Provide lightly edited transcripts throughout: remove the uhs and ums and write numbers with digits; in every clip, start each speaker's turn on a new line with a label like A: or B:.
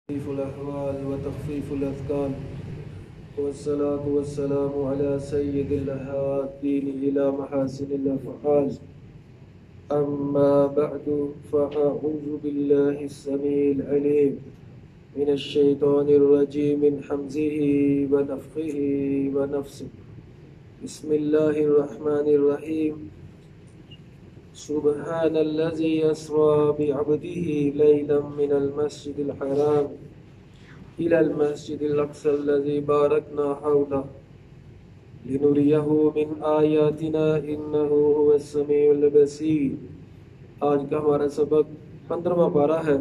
A: تخفيف الأحوال وتخفيف الأثقال والصلاة والسلام على سيد الهادين إلى محاسن الأفعال. أما بعد فأعوذ بالله السميع العليم من الشيطان الرجيم من حمزه ونفخه ونفسه. بسم الله الرحمن الرحيم. سبحان الذي أسرى بعبده ليلا من المسجد الحرام إلى المسجد الأقصى الذي باركنا حوله لنريه من آياتنا إنه هو السميع البصير. آج کا ہمارا سبق 15واں پارہ ہے.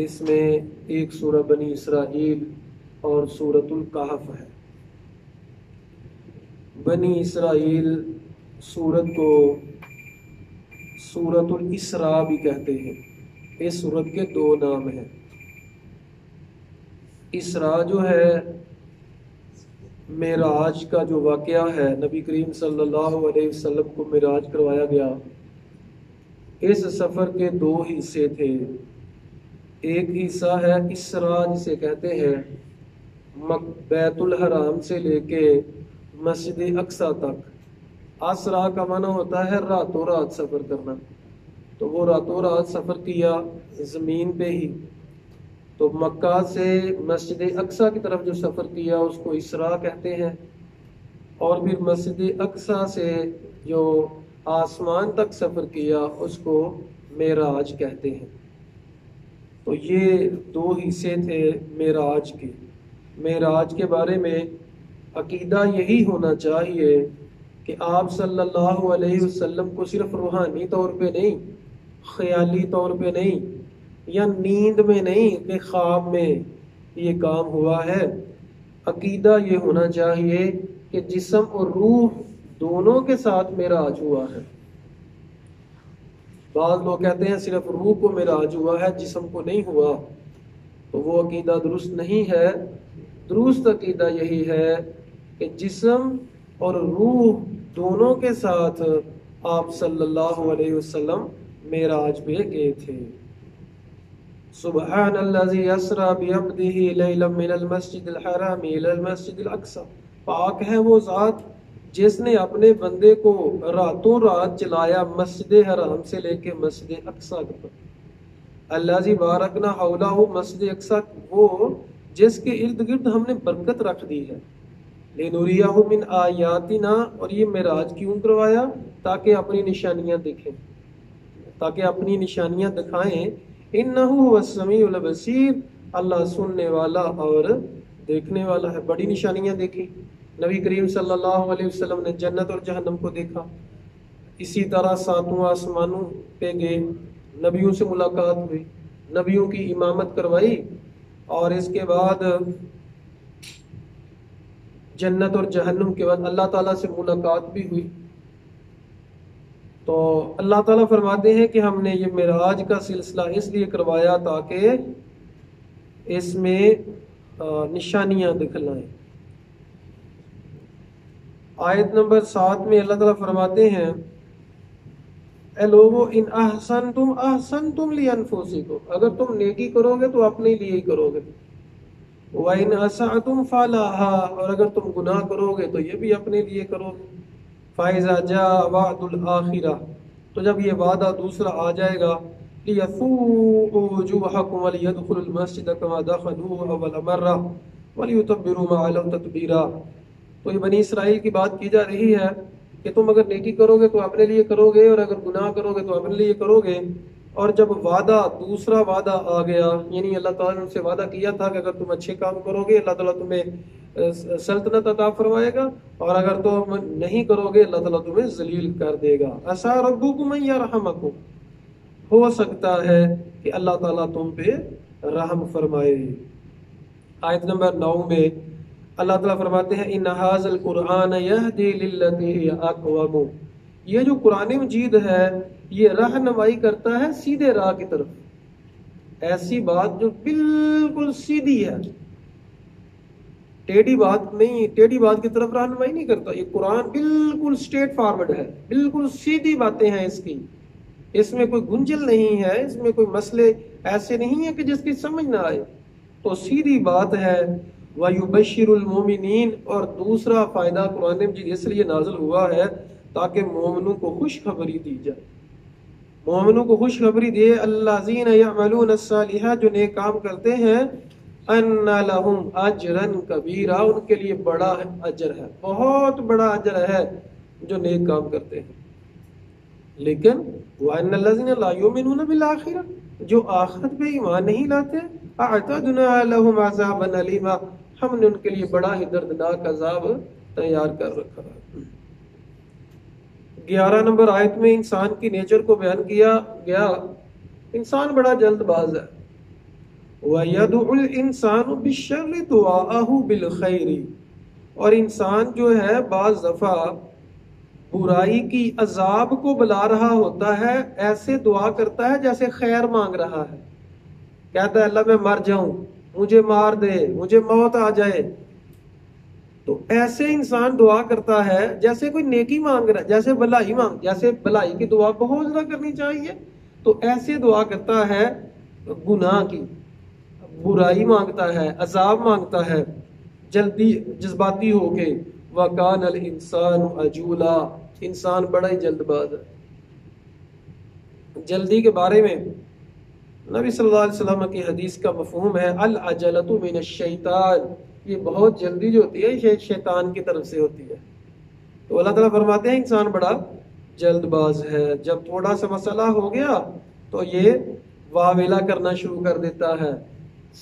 A: اس میں ایک سورہ بنی اسرائیل اور سورۃ الکہف ہے. بنی اسرائیل سورت کو سورۃ الاسراء بھی کہتے ہیں. اس سورت کے دو نام ہیں. اسراء جو ہے معراج کا جو واقعہ ہے، نبی کریم صلی اللہ علیہ وسلم کو معراج کروایا گیا. اس سفر کے دو حصے تھے. ایک حصہ ہے اسراء جسے کہتے ہیں، بیت الحرام سے لے کے مسجد اقصی تک. اسرا کا معنی ہوتا ہے راتوں رات سفر کرنا. تو وہ راتوں رات سفر کیا زمین پہ ہی. تو مکہ سے مسجد اقصی کی طرف جو سفر کیا اس کو اسراء کہتے ہیں، اور پھر مسجد اقصی سے جو آسمان تک سفر کیا اس کو معراج کہتے ہیں. تو یہ دو حصے تھے معراج کے. معراج کے بارے میں عقیدہ یہی ہونا چاہیے کہ آپ صلی اللہ علیہ وسلم کو صرف روحانی طور پہ نہیں، خیالی طور پہ نہیں، یا نیند میں نہیں کہ خواب میں یہ کام ہوا ہے. عقیدہ یہ ہونا چاہیے کہ جسم اور روح دونوں کے ساتھ معراج ہوا ہے. بعض لوگ کہتے ہیں صرف روح کو معراج ہوا ہے، جسم کو نہیں ہوا. تو وہ عقیدہ درست نہیں ہے. درست عقیدہ یہی ہے کہ جسم اور روح دونوں کے ساتھ آپ صلی اللہ علیہ وسلم معراج پہ گئے تھے. سبحان الذی اسری بعبدہ لیلا من المسجد الحرام الی المسجد الاقصی. پاک ہے وہ ذات جس نے اپنے بندے کو راتوں رات چلایا مسجد حرام سے لے کے مسجد اقصی تک. الذی بارکنا حولہ، مسجد اقصی وہ جس کے ارد گرد ہم نے برکت رکھ دی ہے. لنریہ من آیاتنا، اور یہ معراج کیوں کروایا؟ تاکہ اپنی نشانیاں دیکھیں، تاکہ اپنی نشانیاں دکھائیں. انہ هو السمیع البصیر، اللہ سننے والا اور دیکھنے والا ہے. بڑی نشانیاں دیکھی. نبی کریم صلی اللہ علیہ وسلم نے جنت اور جہنم کو دیکھا. اسی طرح ساتواں آسمانوں پہ گئے، نبیوں سے ملاقات ہوئی، نبیوں کی امامت کروائی، اور اس کے بعد جنت اور جہنم کے بعد اللہ تعالیٰ سے ملاقات بھی ہوئی. تو اللہ تعالیٰ فرماتے ہیں کہ ہم نے یہ معراج کا سلسلہ اس لیے کروایا تاکہ اس میں نشانیاں دکھلائیں. آیت نمبر 7 میں اللہ تعالیٰ فرماتے ہیں، اے لوگو ان احسنتم احسنتم لانفسکم، اگر تم نیکی کرو گے تو اپنے لیے ہی کرو گے. وَإِنْ أَسَعْتُمْ فَلَهَا، اور اگر تم گناہ کرو گے تو یہ بھی اپنے لیے کرو گے. فَإِذَا جَاءَ وَعْدُ الْآخِرَةِ، تو جب یہ وعدہ دوسرا آ جائے گا، لِيَسُوءُوا وُجُوهَكُمْ وَلِيَدْخُلُوا الْمَسْجِدَ كَمَا دَخَلُوهُ أَوَّلَ مَرَّةٍ وَلِيُتَبِّرُوا مَا عَلَوْا تَتْبِيرًا. تو یہ بنی اسرائیل کی بات کی جا رہی ہے کہ تم اگر نیکی کرو گے تو اپنے لیے کرو گے، اور اگر گناہ کرو گے تو اپنے لیے کرو گے. اور جب وعدہ دوسرا وعدہ آ گیا، یعنی اللہ تعالیٰ نے ان سے وعدہ کیا تھا کہ اگر تم اچھے کام کرو گے اللہ تعالیٰ تمہیں سلطنت عطا فرمائے گا، اور اگر تم نہیں کرو گے اللہ تعالیٰ تمہیں ذلیل کر دے گا. عسیٰ ربکم ان یرحمکم، ہو سکتا ہے کہ اللہ تعالیٰ تم پہ رحم فرمائے. آیت نمبر 9 میں اللہ تعالیٰ فرماتے ہیں، ان ھذا القرآن یہدی للتی ہی اقوم، یہ جو قرآن مجید ہے یہ رہنمائی کرتا ہے سیدھے راہ کی طرف. ایسی بات جو بالکل سیدھی ہے، ٹیڑھی بات نہیں، ٹیڑھی بات کی طرف رہنمائی نہیں کرتا. یہ قرآن بالکل اسٹریٹ فارورڈ ہے، بالکل سیدھی باتیں ہیں اس کی. اس میں کوئی گنجل نہیں ہے، اس میں کوئی مسئلے ایسے نہیں ہے کہ جس کی سمجھ نہ آئے، تو سیدھی بات ہے۔ وَيُبَشِّرُ الْمُؤْمِنِينَ، اور دوسرا فائدہ قرآن مجید اس لیے نازل ہوا ہے تاکہ مومنوں کو خوشخبری دی جائے، مومنوں کو خوشخبری دے، الذین یعملون الصالحات، جو نیک کام کرتے ہیں، ان لہم اجرا کبیرا، ان کے لیے بڑا اجر ہے، بہت بڑا اجر ہے جو نیک کام کرتے ہیں۔ لیکن وَأَنَّ الَّذِينَ لَا يُؤْمِنُونَ بِالْآخِرَةِ، جو آخرت پہ ایمان نہیں لاتے، اعتدنا لهم عذابا الیما، ہم نے ان کے لیے بڑا ہی دردناک عذاب تیار کر رکھا ہے۔ 11 نمبر آیت میں انسان کی نیچر کو بیان کیا گیا۔ انسان بڑا جلد باز ہے۔ وَيَدْعُ الْإِنسَانُ بِالشَّرِّ دُعَاءَهُ بِالْخَيْرِ، اور انسان جو ہے بعض دفعہ برائی کی عذاب کو بلا رہا ہوتا ہے، ایسے دعا کرتا ہے جیسے خیر مانگ رہا ہے، کہتا ہے اللہ میں مر جاؤں، مجھے مار دے، مجھے موت آ جائے۔ تو ایسے انسان دعا کرتا ہے جیسے کوئی نیکی مانگ رہا ہے، جیسے بھلائی مانگ، جیسے بھلائی کی دعا بہت زیادہ کرنی چاہیے، تو ایسے دعا کرتا ہے گناہ کی، برائی مانگتا ہے، عذاب مانگتا ہے، جلدی جذباتی ہو کے۔ وَكَانَ الْإِنسَانُ عَجُولًا، انسان بڑا ہی جلد باز ہے۔ جلدی کے بارے میں نبی صلی اللہ علیہ وسلم کی حدیث کا مفہوم ہے العجلۃ من الشیطان، یہ بہت جلدی جو ہوتی ہے یہ شیطان کی طرف سے ہوتی ہے۔ تو اللہ تعالیٰ فرماتے ہیں انسان بڑا جلد باز ہے، جب تھوڑا سا مسئلہ ہو گیا تو یہ واویلا کرنا شروع کر دیتا ہے،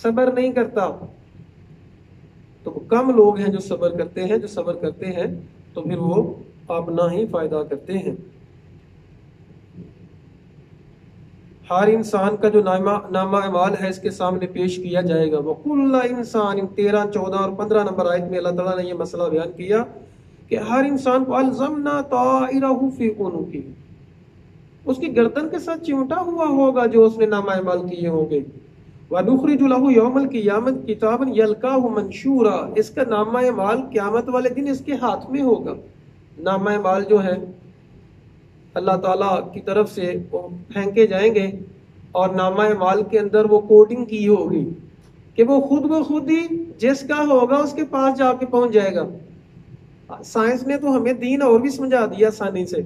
A: صبر نہیں کرتا۔ تو کم لوگ ہیں جو صبر کرتے ہیں، جو صبر کرتے ہیں تو پھر وہ اپنا ہی فائدہ کرتے ہیں۔ ہر انسان کا جو نامہ اعمال ہے اس کے سامنے پیش کیا جائے گا۔ وَكُلَّ إِنسَانٍ 13، 14 اور 15 نمبر آیت میں اللہ تعالیٰ نے یہ مسئلہ بیان کیا کہ ہر انسان کو الزمنا طائرہ فی عنقہ، اس کی گردن کے ساتھ چمٹا ہوا ہوگا جو اس نے نامہ اعمال کیے ہوں گے۔ وَنُخْرِجُ لَهُ يَوْمَ الْقِيَامَةِ كِتَابًا يَلْقَاهُ مَنشُورًا، اس کا نامہ اعمال قیامت والے دن اس کے ہاتھ میں ہوگا۔ نامہ اعمال جو ہے اللہ تعالیٰ کی طرف سے وہ پھینکے جائیں گے، اور نامہ اعمال کے اندر وہ کوڈنگ کی ہوگی کہ وہ خود بخود ہی جس کا ہوگا اس کے پاس جا کے پہنچ جائے گا۔ سائنس نے تو ہمیں دین اور بھی سمجھا دیا آسانی سے۔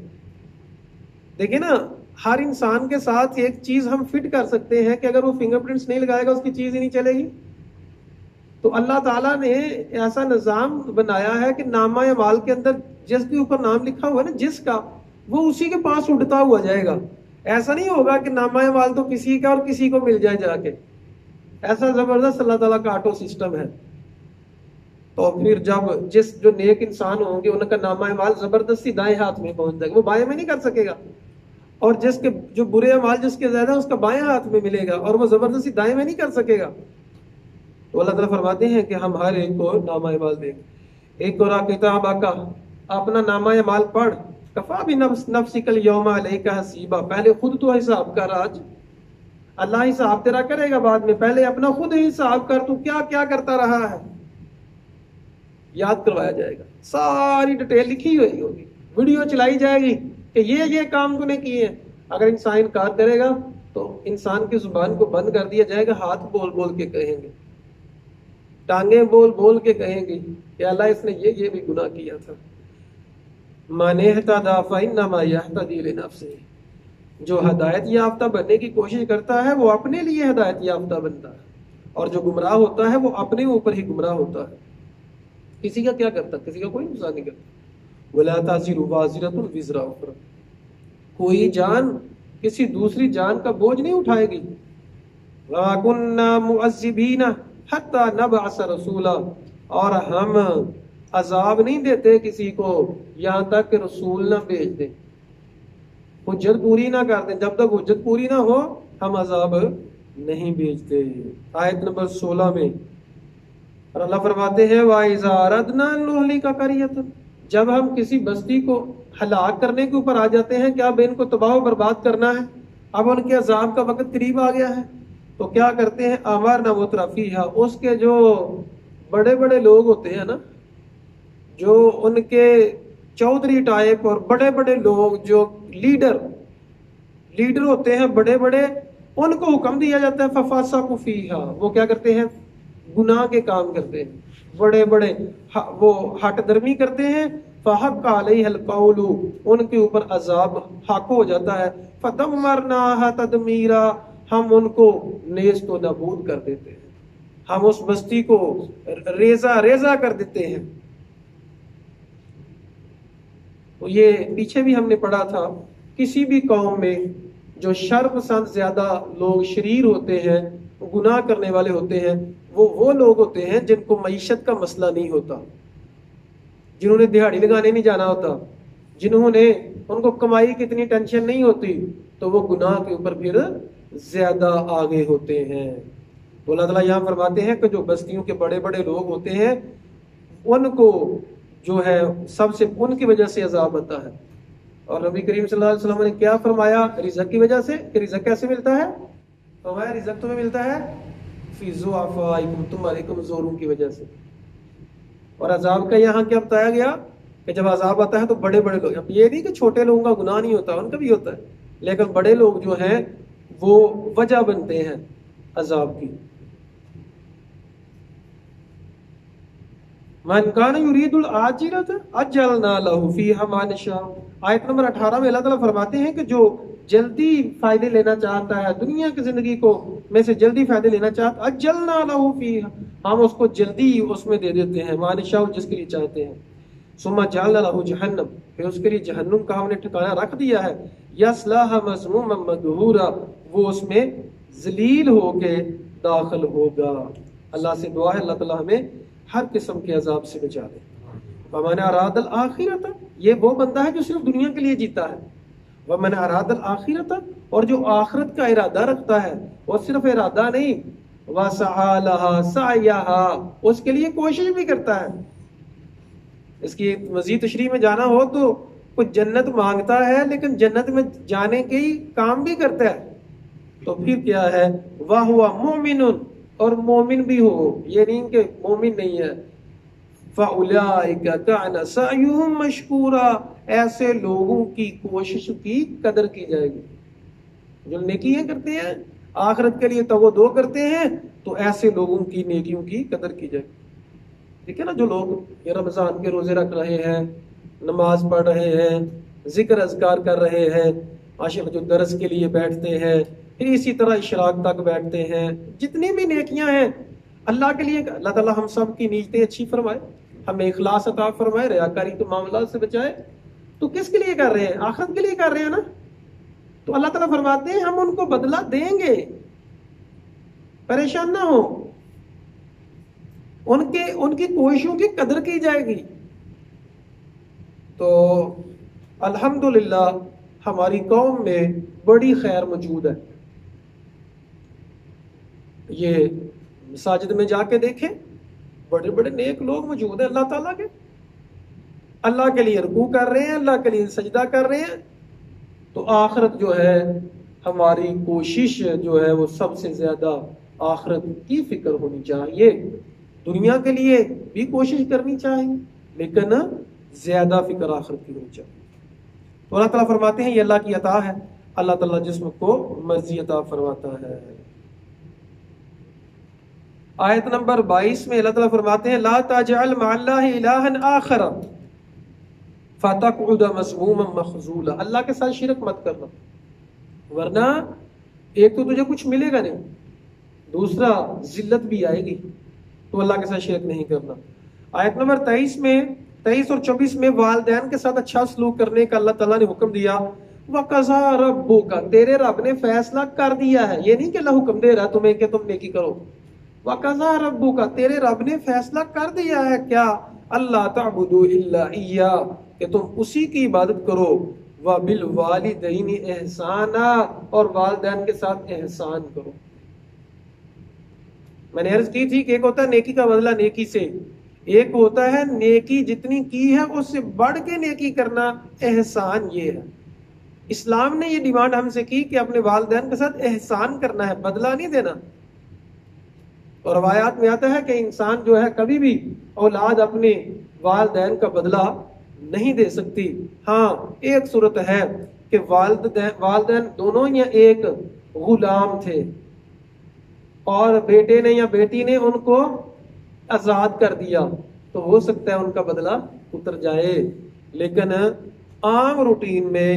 A: دیکھیں نا، ہر انسان کے ساتھ ایک چیز ہم فٹ کر سکتے ہیں کہ اگر وہ فنگر پرنٹس نہیں لگائے گا اس کی چیز ہی نہیں چلے گی۔ تو اللہ تعالیٰ نے ایسا نظام بنایا ہے کہ نامہ اعمال کے اندر جس کے اوپر نام لکھا ہوا ہے نا، جس کا، وہ اسی کے پاس اڑتا ہوا جائے گا۔ ایسا نہیں ہوگا کہ نامہ اعمال تو کسی کا اور کسی کو مل جائے جا کے، ایسا زبردست اللہ تعالیٰ کا آٹو سسٹم ہے۔ تو پھر جب جو نیک انسان ہوں گے ان کا نامہ اعمال زبردستی دائیں ہاتھ میں پہنچ جائے گا، وہ بائیں میں نہیں کر سکے گا، اور جو برے اعمال جس کے زیادہ اس کا بائیں ہاتھ میں ملے گا اور وہ زبردستی دائیں میں نہیں کر سکے گا۔ تو اللہ تعالیٰ فرماتے ہیں کہ ہم ہر ایک کو نامہ اعمال دیں گے۔ ایک اور کتاب کا، اپنا نامہ اعمال پڑھ، کفا بنفسک الیوم علیک حسیبا، پہلے خود تو حساب کر، آج اللہ حساب تیرا کرے گا بعد میں، پہلے اپنا خود حساب کر، تو کیا کیا کرتا رہا ہے، یاد کروایا جائے گا، ساری ڈیٹیل لکھی ہوئی ہوگی، ویڈیو چلائی جائے گی کہ یہ کام تو نے کیے ہیں۔ اگر انسان انکار کرے گا تو انسان کی زبان کو بند کر دیا جائے گا، ہاتھ بول بول کے کہیں گے، ٹانگیں بول بول کے کہیں گی کہ اللہ اس نے یہ بھی گناہ کیا تھا۔ من اہتدی فانما یہتدی لنفسہ، جو ہدایت یافتہ بننے کی کوشش کرتا ہے وہ اپنے لیے ہدایت یافتہ بنتا ہے، اور جو گمراہ ہوتا ہے وہ اپنے اوپر ہی گمراہ ہوتا ہے، کسی کا کیا کرتا، کسی کا کوئی نقصان نہیں کرتا۔ ولا تزر وازرۃ وزر اخرى، کوئی جان کسی دوسری جان کا بوجھ نہیں اٹھائے گی۔ وما كنا معذبین حتی نبعث رسولا، اور ہم عذاب نہیں دیتے کسی کو یہاں تک کہ رسول نہ بھیج دیں، حجت پوری نہ کر دیں، جب تک حجت پوری نہ ہو ہم عذاب نہیں بھیجتے۔ آیت نمبر 16 میں اور اللہ فرماتے ہیں وَإِذَا أَرَدْنَا أَن نُهْلِكَ قَرْيَةً، جب ہم کسی بستی کو ہلاک کرنے کے اوپر آ جاتے ہیں کہ اب ان کو تباہ و برباد کرنا ہے، اب ان کے عذاب کا وقت قریب آ گیا ہے، تو کیا کرتے ہیں أَمَرْنَا مُتْرَفِيهَا، اس کے جو بڑے بڑے لوگ ہوتے ہیں نا، جو ان کے چودھری ٹائپ اور بڑے بڑے لوگ، جو لیڈر ہوتے ہیں بڑے بڑے، ان کو حکم دیا جاتا ہے ففاسقوا فیہا، وہ کیا کرتے ہیں؟ گناہ کے کام کرتے ہیں، بڑے بڑے وہ ہٹ درمی کرتے ہیں، فحق علیہ القول، ان کے اوپر عذاب حق ہو جاتا ہے، فدمرناها تدمیرا، ہم ان کو نیست و نابود کر دیتے ہیں، ہم اس بستی کو ریزہ ریزہ کر دیتے ہیں۔ تو یہ پیچھے بھی ہم نے پڑھا تھا، کسی بھی قوم میں جو شر پسند زیادہ لوگ شریر ہوتے ہیں، گناہ کرنے والے ہوتے ہیں، وہ لوگ ہوتے ہیں جن کو معیشت کا مسئلہ نہیں ہوتا، جنہوں نے دہاڑی لگانے نہیں جانا ہوتا، جنہوں نے ان کو کمائی کی اتنی ٹینشن نہیں ہوتی، تو وہ گناہ کے اوپر پھر زیادہ آگے ہوتے ہیں۔ تو اللہ تعالیٰ یہاں فرماتے ہیں کہ جو بستیوں کے بڑے بڑے لوگ ہوتے ہیں ان کو جو ہے سب سے ان کی وجہ سے عذاب آتا ہے۔ اور نبی کریم صلی اللہ علیہ وسلم نے کیا فرمایا رزق کی وجہ سے، کہ رزق کیسے ملتا ہے؟ فرمایا رزق تمہیں ملتا ہے فی ضعفائکم، تمہاری کمزوروں کی وجہ سے۔ اور عذاب کا یہاں کیا بتایا گیا کہ جب عذاب آتا ہے تو بڑے بڑے لوگ، اب یہ نہیں کہ چھوٹے لوگوں کا گناہ نہیں ہوتا، ان کا بھی ہوتا ہے، لیکن بڑے لوگ جو ہیں وہ وجہ بنتے ہیں عذاب کی۔ من کان یرید العاجلۃ عجلنا له فیہا ما نشاء، آیت نمبر 18 میں اللہ تعالیٰ فرماتے ہیں کہ جو جلدی فائدے لینا چاہتا ہے، دنیا کی زندگی کو میں سے جلدی فائدے لینا چاہتا، عجلنا له فیہا، ہم اس کو جلدی اس میں دے دیتے ہیں، ما نشاء جس کے لیے چاہتے ہیں، ثم جعلنا له جہنم، پھر اس کے لیے جہنم کا ہم نے ٹھکانہ رکھ دیا ہے، یصلاها مذموما مدحورا، وہ اس میں ذلیل ہو کے داخل ہوگا۔ اللہ سے دعا ہے اللہ تعالیٰ ہمیں ہر قسم کے عذاب سے بچا دے۔ وَمَنْ أَرَادَ الْآخِرَةَ، یہ وہ بندہ ہے جو صرف دنیا کے لیے جیتا ہے۔ وَمَنْ أَرَادَ الْآخِرَةَ، اور جو آخرت کا ارادہ رکھتا ہے، اور صرف ارادہ نہیں، وَسَعَى لَهَا سَعْيَهَا، اس کے لیے کوشش بھی کرتا ہے۔ اس کی مزید تشریح میں جانا ہو تو کچھ جنت مانگتا ہے لیکن جنت میں جانے کے ہی کام بھی کرتا ہے، تو پھر کیا ہے؟ وَهُوَ مُؤْمِنٌ، اور مومن بھی ہو، یہ نہیں کہ مومن نہیں ہے۔ فَأُولَٰئِكَ كَانَ سَعْيُهُمْ مَشْكُورًا، ایسے لوگوں کی کوشش کی قدر کی جائے گی، جو نیکیاں کرتے ہیں آخرت کے لیے توجہ کرتے ہیں، تو ایسے لوگوں کی نیکیوں کی قدر کی جائے گی۔ ٹھیک ہے نا، جو لوگ یہ رمضان کے روزے رکھ رہے ہیں، نماز پڑھ رہے ہیں، ذکر اذکار کر رہے ہیں، عاشق جو درس کے لیے بیٹھتے ہیں، پھر اسی طرح اشراق تک بیٹھتے ہیں، جتنی بھی نیکیاں ہیں اللہ کے لیے، اللہ تعالیٰ ہم سب کی نیتیں اچھی فرمائے، ہمیں اخلاص عطا فرمائے، ریاکاری کے معاملات سے بچائے۔ تو کس کے لیے کر رہے ہیں؟ آخرت کے لیے کر رہے ہیں نا۔ تو اللہ تعالیٰ فرماتے ہیں ہم ان کو بدلہ دیں گے، پریشان نہ ہو، ان کی کوششوں کی قدر کی جائے گی۔ تو الحمدللہ ہماری قوم میں بڑی خیر موجود ہے۔ یہ مساجد میں جا کے دیکھیں، بڑے بڑے نیک لوگ موجود ہیں اللہ تعالیٰ کے، اللہ کے لیے رکوع کر رہے ہیں، اللہ کے لیے سجدہ کر رہے ہیں۔ تو آخرت جو ہے، ہماری کوشش جو ہے وہ سب سے زیادہ آخرت کی فکر ہونی چاہیے۔ دنیا کے لیے بھی کوشش کرنی چاہیے لیکن زیادہ فکر آخرت کی ہونی چاہیے۔ تو اللہ تعالیٰ فرماتے ہیں یہ اللہ کی عطا ہے، اللہ تعالیٰ جسم کو مرضی عطا فرماتا ہے۔ آیت نمبر 22 میں اللہ تعالیٰ فرماتے ہیں لا تجعل مع اللہ الہا آخر فتقعد مذموما مخذولا، اللہ کے ساتھ شرک مت کرنا، ورنہ ایک تو تجھے کچھ ملے گا نہیں، دوسرا ذلت بھی آئے گی۔ تو اللہ کے ساتھ شرک نہیں کرنا۔ آیت نمبر 23 اور 24 میں والدین کے ساتھ اچھا سلوک کرنے کا اللہ تعالیٰ نے حکم دیا۔ وَقَضَىٰ رَبُّكَ، تیرے رب نے فیصلہ کر دیا ہے، یہ نہیں کہ اللہ حکم دے رہا تمہیں کہ تم نیکی کرو۔ وَقَضَىٰ رَبُّكَ، تیرے رب نے فیصلہ کر دیا ہے کیا؟ اللہ تعبدوا الا ایہ، کہ تم اسی کی عبادت کرو۔ وَبِالْوَالِدَيْنِ إِحْسَانًا، اور والدین کے ساتھ احسان کرو۔ میں نے عرض کی تھی کہ ایک ہوتا ہے نیکی کا بدلہ نیکی سے، ایک ہوتا ہے نیکی جتنی کی ہے اس سے بڑھ کے نیکی کرنا، احسان یہ ہے۔ اسلام نے یہ ڈیمانڈ ہم سے کی کہ اپنے والدین کے ساتھ احسان کرنا ہے، بدلہ نہیں دینا۔ اور روایات میں آتا ہے کہ انسان جو ہے کبھی بھی اولاد اپنے والدین کا بدلہ نہیں دے سکتی۔ ہاں ایک صورت ہے کہ والدین دونوں یا ایک غلام تھے اور بیٹے نے یا بیٹی نے ان کو آزاد کر دیا تو ہو سکتا ہے ان کا بدلہ اتر جائے، لیکن عام روٹین میں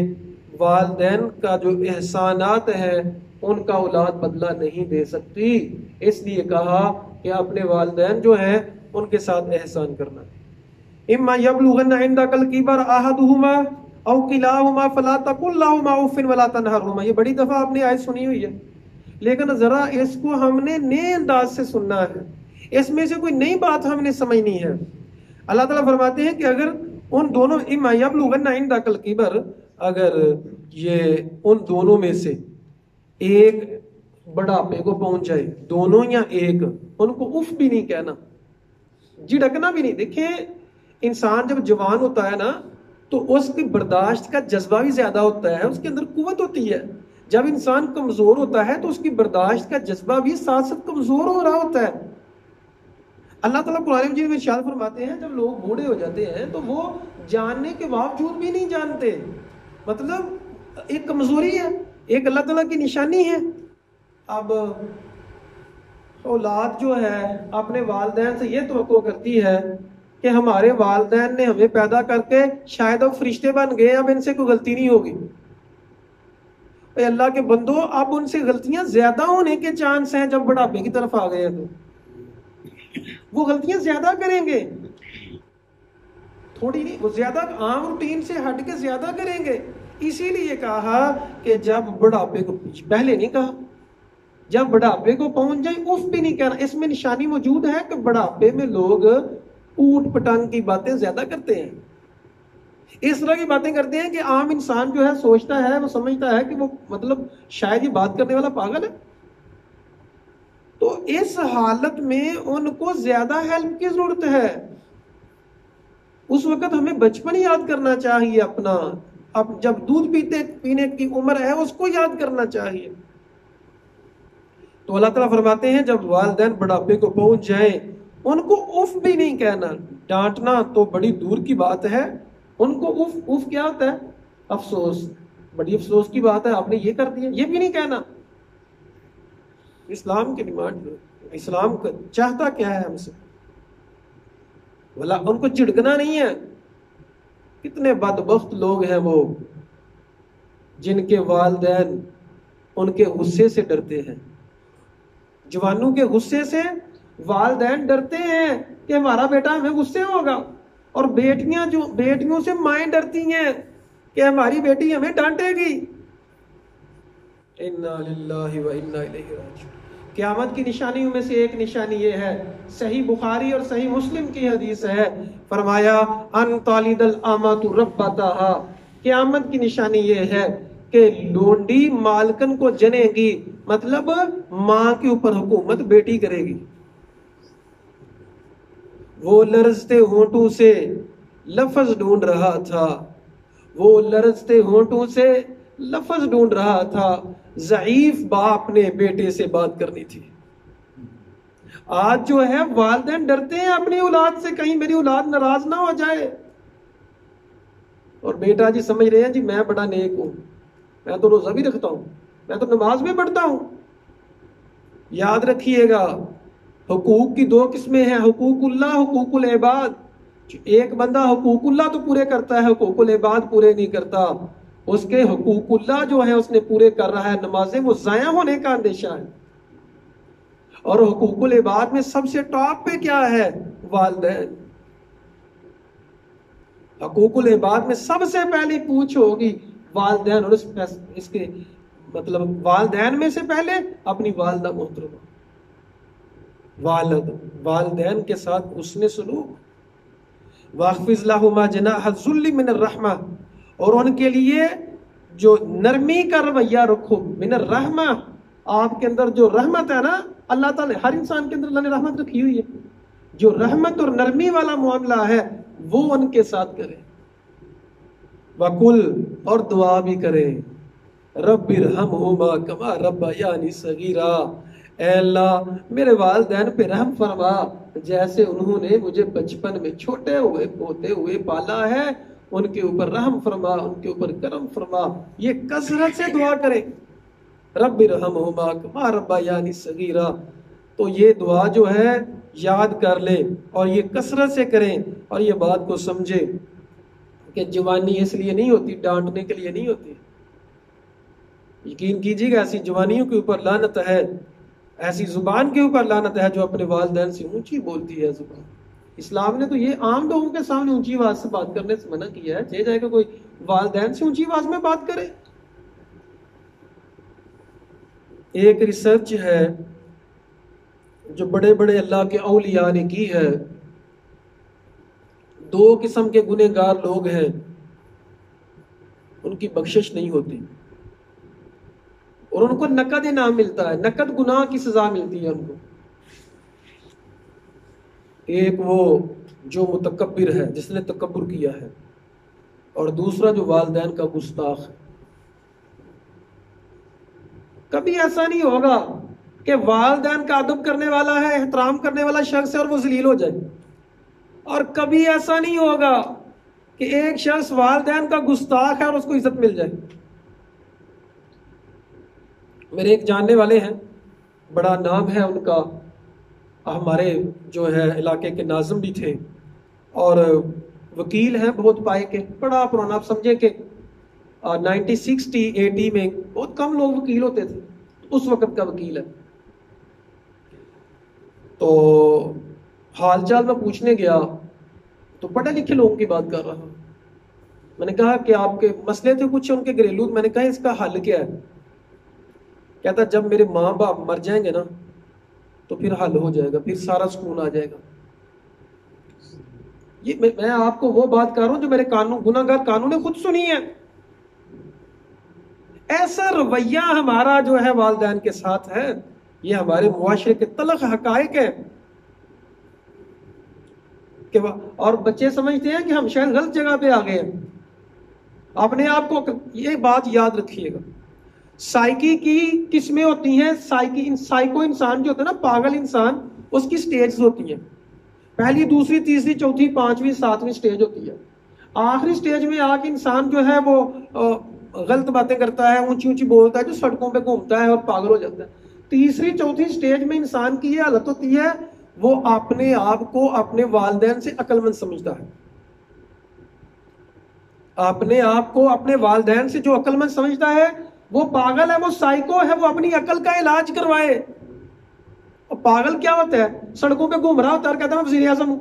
A: والدین کا جو احسانات ہے ان کا اولاد بدلہ نہیں دے سکتی، اس لیے کہا کہ اپنے والدین جو ہیں ان کے ساتھ احسان کرنا۔ اما یبلغن عندک الکبر احدہما او کلاہما فلا تقل لہما اف ولا تنہرہما، یہ بڑی دفعہ آپ نے آیت سنی ہوئی ہے، لیکن ذرا اس کو ہم نے نئے انداز سے سننا ہے، اس میں سے کوئی نئی بات ہم نے سمجھنی ہے۔ اللہ تعالیٰ فرماتے ہیں کہ اگر ان دونوں اما یبلغن عندک الکبر، اگر یہ ان دونوں میں سے ایک بڑھاپے کو پہنچ جائے، دونوں یا ایک، ان کو اف بھی نہیں کہنا، جھڑکنا بھی نہیں۔ دیکھیں انسان جب جوان ہوتا ہے نا تو اس کی برداشت کا جذبہ بھی زیادہ ہوتا ہے، اس کے اندر قوت ہوتی ہے۔ جب انسان کمزور ہوتا ہے تو اس کی برداشت کا جذبہ بھی ساتھ ساتھ کمزور ہو رہا ہوتا ہے۔ اللہ تعالیٰ قرآن مجید میں ارشاد فرماتے ہیں جب لوگ بوڑھے ہو جاتے ہیں تو وہ جاننے کے باوجود بھی نہیں جانتے، مطلب ایک کمزوری ہے، ایک اللہ تعالیٰ کی نشانی ہے۔ اب اولاد جو ہے اپنے والدین سے یہ توقع کرتی ہے کہ ہمارے والدین نے ہمیں پیدا کر کے شاید اب فرشتے بن گئے، اب ان سے کوئی غلطی نہیں ہوگی۔ اے اللہ کے بندو، اب ان سے غلطیاں زیادہ ہونے کے چانس ہیں جب بڑھاپے کی طرف آ گئے ہیں تو وہ غلطیاں زیادہ کریں گے، تھوڑی نہیں، وہ زیادہ عام روٹین سے ہٹ کے زیادہ کریں گے۔ اسی لیے کہا کہ جب بڑھاپے کو، پہلے نہیں کہا جب بڑھاپے کو پہنچ جائے اف بھی نہیں کہنا۔ اس میں نشانی موجود ہے کہ بڑھاپے میں لوگ اوٹ پٹانگ کی باتیں زیادہ کرتے ہیں، اس طرح کی باتیں کرتے ہیں کہ عام انسان جو ہے سوچتا ہے، وہ سمجھتا ہے کہ وہ مطلب شاید یہ بات کرنے والا پاگل ہے۔ تو اس حالت میں ان کو زیادہ ہیلپ کی ضرورت ہے۔ اس وقت ہمیں بچپن یاد کرنا چاہیے اپنا، اب جب دودھ پینے کی عمر ہے اس کو یاد کرنا چاہیے۔ تو اللہ تعالیٰ فرماتے ہیں جب والدین بڑھاپے کو پہنچ جائیں ان کو اف بھی نہیں کہنا۔ ڈانٹنا تو بڑی دور کی بات ہے، ان کو اف کیا ہوتا ہے؟ افسوس، بڑی افسوس کی بات ہے آپ نے یہ کر دیا، یہ بھی نہیں کہنا۔ اسلام کی ڈیمانڈ، اسلام چاہتا کیا ہے ہم سے؟ ان کو چڑکنا نہیں ہے۔ کتنے بدبخت لوگ ہیں وہ جن کے والدین ان کے غصے سے ڈرتے ہیں۔ جوانوں کے غصے سے والدین ڈرتے ہیں کہ ہمارا بیٹا ہمیں غصے ہوگا، اور بیٹیوں سے مائیں ڈرتی ہیں کہ ہماری بیٹی ہمیں ڈانٹے گی۔ انا للہ و انا الیہ راجعون۔ قیامت کی نشانیوں میں سے ایک نشانی یہ ہے، صحیح بخاری اور صحیح مسلم کی حدیث ہے، فرمایا ان تالد الامۃ ربتہا، قیامت کی نشانی یہ ہے کہ لونڈی مالکن کو جنے گی، مطلب ماں کے اوپر حکومت بیٹی کرے گی۔ وہ لرزتے ہونٹوں سے لفظ ڈھونڈ رہا تھا، وہ لرزتے ہونٹوں سے لفظ ڈھونڈ رہا تھا، ضعیف باپ نے بیٹے سے بات کرنی تھی۔ آج جو ہے والدین ڈرتے ہیں اپنی اولاد سے، کہیں میری اولاد ناراض نہ ہو جائے، اور بیٹا جی سمجھ رہے ہیں جی میں بڑا نیک ہوں، میں تو روزہ بھی رکھتا ہوں، میں تو نماز بھی پڑھتا ہوں۔ یاد رکھیے گا حقوق کی دو قسمیں ہیں، حقوق اللہ، حقوق العباد۔ ایک بندہ حقوق اللہ تو پورے کرتا ہے، حقوق العباد پورے نہیں کرتا، اس کے حقوق اللہ جو ہے اس نے پورے کر رہا ہے، نمازیں وہ ضائع ہونے کا اندیشہ ہے۔ اور حقوق العباد میں سب سے ٹاپ پہ کیا ہے؟ والدین۔ حقوق العباد میں سب سے پہلی پوچھ ہوگی والدین، اور اس کے مطلب والدین میں سے پہلے اپنی والدہ محترمہ، والدین کے ساتھ حسن سلوک۔ واخفض لہما جناح الذل من الرحمہ، اور ان کے لیے جو نرمی کا رویہ رکھو، من الرحمہ، آپ کے اندر جو رحمت ہے نا، اللہ تعالیٰ ہر انسان کے اندر اللہ نے رحمت رکھی ہوئی ہے، جو رحمت اور نرمی والا معاملہ ہے وہ ان کے ساتھ کرے۔ وَقُلْ، اور دعا بھی کرے، رب ارحمہما کما ربیانی صغیرا، اے اللہ میرے والدین پہ رحم فرما، جیسے انہوں نے مجھے بچپن میں چھوٹے ہوئے پوتے ہوئے پالا ہے، ان کے اوپر رحم فرما، ان کے اوپر کرم فرما. یہ کثرت سے دعا کریں، رب ارحمہما کما ربیانی صغیرا. تو یہ دعا جو ہے یاد کر لیں اور یہ کثرت سے کریں، اور یہ بات کو سمجھیں کہ جوانی اس لیے نہیں ہوتی، ڈانٹنے کے لیے نہیں ہوتی. یقین کیجیے گا ایسی جوانیوں کے اوپر لعنت ہے، ایسی زبان کے اوپر لعنت ہے جو اپنے والدین سے اونچی بولتی ہے زبان. اسلام نے تو یہ عام لوگوں کے سامنے اونچی آواز سے بات کرنے سے منع کیا ہے. چاہے جائے کہ کوئی والدین سے اونچی آواز میں بات کرے. ایک ریسرچ ہے جو بڑے بڑے اللہ کے اولیاء نے کی ہے. 2 قسم کے گنہگار لوگ ہیں، ان کی بخشش نہیں ہوتی اور ان کو نقد انعام ملتا ہے، نقد گناہ کی سزا ملتی ہے ان کو. ایک وہ جو متکبر ہے، جس نے تکبر کیا ہے، اور دوسرا جو والدین کا گستاخ ہے. کبھی ایسا نہیں ہوگا کہ والدین کا ادب کرنے والا ہے، احترام کرنے والا شخص ہے اور وہ ذلیل ہو جائے، اور کبھی ایسا نہیں ہوگا کہ ایک شخص والدین کا گستاخ ہے اور اس کو عزت مل جائے. میرے ایک جاننے والے ہیں، بڑا نام ہے ان کا، ہمارے جو ہے علاقے کے ناظم بھی تھے اور وکیل ہیں بہت پائے کے، بڑا پرانا. آپ سمجھے کہ 1960-80 میں بہت کم لوگ وکیل ہوتے تھے، اس وقت کا وکیل ہے. تو حال چال میں پوچھنے گیا تو پڑھے لکھے لوگوں کی بات کر رہا ہوں. میں نے کہا کہ آپ کے مسئلے تھے کچھ ان کے گھریلو. میں نے کہا اس کا حل کیا ہے؟ کہتا جب میرے ماں باپ مر جائیں گے نا تو پھر حل ہو جائے گا، پھر سارا سکون آ جائے گا. یہ میں آپ کو وہ بات کر رہا ہوں جو میرے گناہگار کانوں نے خود سنی ہے. ایسا رویہ ہمارا جو ہے والدین کے ساتھ ہے، یہ ہمارے معاشرے کے تلخ حقائق ہے. اور بچے سمجھتے ہیں کہ ہم شاید غلط جگہ پہ آ گئے ہیں. اپنے آپ کو یہ بات یاد رکھیے گا. سائیکی کی قسمیں ہوتی ہیں. سائیکو انسان جو ہوتا ہے نا، پاگل انسان، اس کی سٹیجز ہوتی ہیں. پہلی، دوسری، تیسری، چوتھی، 5ویں، 7ویں سٹیج ہوتی ہے. آخری سٹیج میں آ کے انسان جو ہے وہ غلط باتیں کرتا ہے، اونچی اونچی بولتا ہے، جو سڑکوں پہ گھومتا ہے اور پاگل ہو جاتا ہے. تیسری چوتھی سٹیج میں انسان کی یہ حالت ہوتی ہے، وہ اپنے آپ کو اپنے والدین سے عقل مند سمجھتا ہے. اپنے آپ کو اپنے والدین سے جو عقل مند سمجھتا ہے وہ پاگل ہے، وہ سائیکو ہے. وہ اپنی عقل کا علاج کروائے. اور پاگل کیا ہوتا ہے؟ سڑکوں پہ گھوم رہا ہوتا ہے اور کہتا ہے میں وزیر اعظم ہوں.